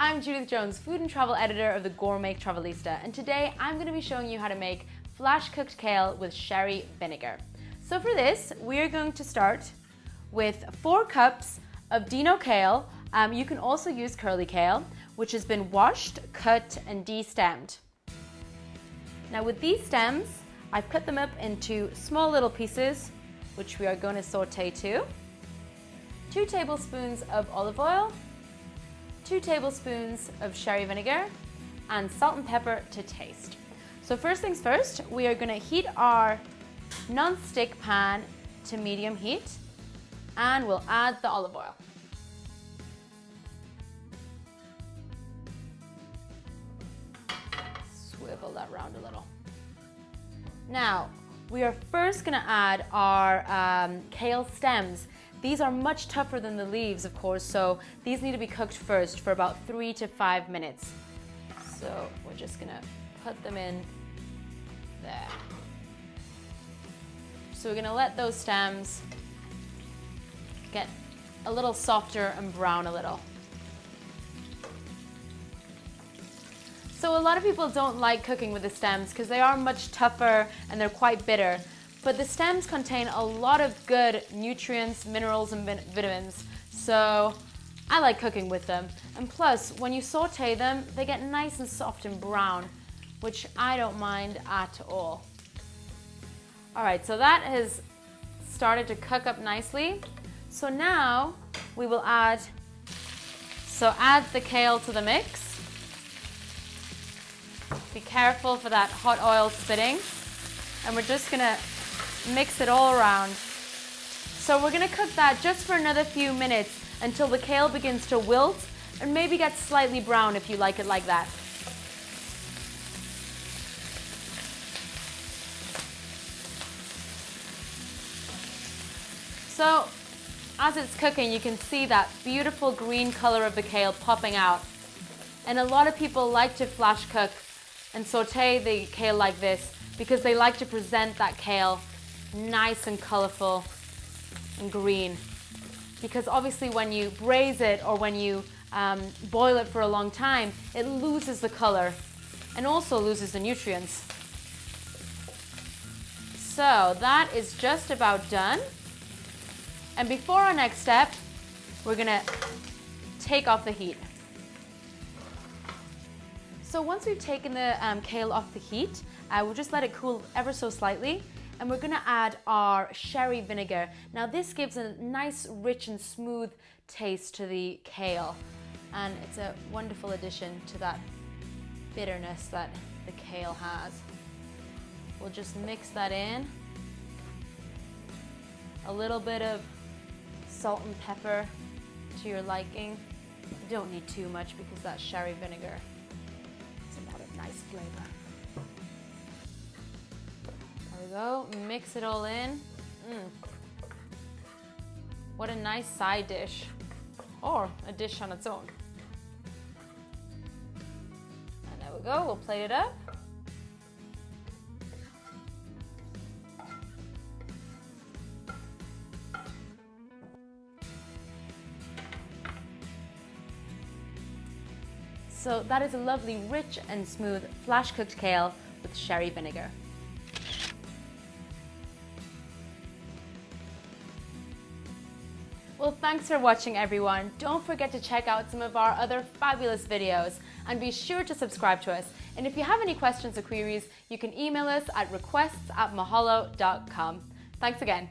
I'm Judith Jones, food and travel editor of the Gourmet Travelista, and today I'm going to be showing you how to make flash cooked kale with sherry vinegar. So for this, we're going to start with 4 cups of Dino kale. You can also use curly kale, which has been washed, cut, and de-stemmed. Now with these stems, I've cut them up into small little pieces, which we are going to saute too. 2 tablespoons of olive oil, 2 tablespoons of sherry vinegar, and salt and pepper to taste. So first things first, we are going to heat our non-stick pan to medium heat, and we'll add the olive oil. Swivel that round a little. Now, we are first going to add our kale stems. These are much tougher than the leaves, of course, so these need to be cooked first for about 3 to 5 minutes. So we're just going to put them in there. So we're going to let those stems get a little softer and brown a little. So a lot of people don't like cooking with the stems because they are much tougher and they're quite bitter. But the stems contain a lot of good nutrients, minerals, and vitamins. So I like cooking with them. And plus, when you saute them, they get nice and soft and brown, which I don't mind at all. All right, so that has started to cook up nicely. So now we will add the kale to the mix. Be careful for that hot oil spitting. And we're just gonna mix it all around. So we're gonna cook that just for another few minutes until the kale begins to wilt and maybe get slightly brown if you like it like that. So as it's cooking, you can see that beautiful green color of the kale popping out. And a lot of people like to flash cook and saute the kale like this because they like to present that kale nice and colorful and green. Because obviously when you braise it or when you boil it for a long time, it loses the color and also loses the nutrients. So that is just about done. And before our next step, we're gonna take off the heat. So once we've taken the kale off the heat, we'll just let it cool ever so slightly, and we're gonna add our sherry vinegar. Now this gives a nice, rich and smooth taste to the kale, and it's a wonderful addition to that bitterness that the kale has. We'll just mix that in. A little bit of salt and pepper to your liking. You don't need too much because that sherry vinegar is a lot of nice flavor. There we go, mix it all in. What a nice side dish, or a dish on its own. And there we go, we'll plate it up. So that is a lovely, rich and smooth flash cooked kale with sherry vinegar. Well, thanks for watching, everyone. Don't forget to check out some of our other fabulous videos and be sure to subscribe to us. And if you have any questions or queries, you can email us at requests@mahalo.com. Thanks again.